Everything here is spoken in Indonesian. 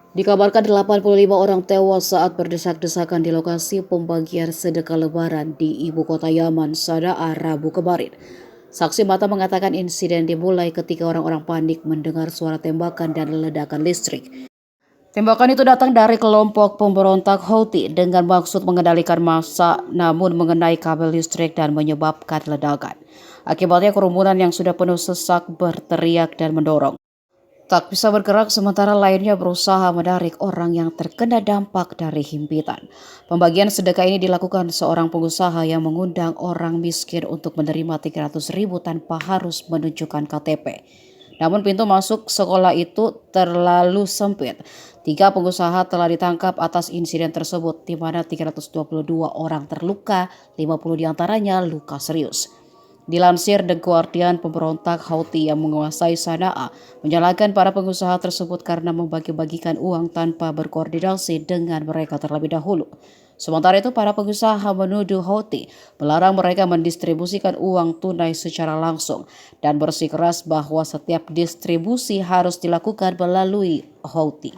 Dikabarkan 85 orang tewas saat berdesak-desakan di lokasi pembagian sedekah lebaran di ibu kota Yaman, Sanaa, Rabu kemarin. Saksi mata mengatakan insiden dimulai ketika orang-orang panik mendengar suara tembakan dan ledakan listrik. Tembakan itu datang dari kelompok pemberontak Houthi dengan maksud mengendalikan massa, namun mengenai kabel listrik dan menyebabkan ledakan. Akibatnya kerumunan yang sudah penuh sesak berteriak dan mendorong. Tak bisa bergerak sementara lainnya berusaha menarik orang yang terkena dampak dari himpitan. Pembagian sedekah ini dilakukan seorang pengusaha yang mengundang orang miskin untuk menerima 300.000 tanpa harus menunjukkan KTP. Namun pintu masuk sekolah itu terlalu sempit. 3 pengusaha telah ditangkap atas insiden tersebut, di mana 322 orang terluka, 50 diantaranya luka serius. Dilansir The Guardian, pemberontak Houthi yang menguasai Sanaa menyalahkan para pengusaha tersebut karena membagi-bagikan uang tanpa berkoordinasi dengan mereka terlebih dahulu. Sementara itu, para pengusaha menuduh Houthi melarang mereka mendistribusikan uang tunai secara langsung dan bersikeras bahwa setiap distribusi harus dilakukan melalui Houthi.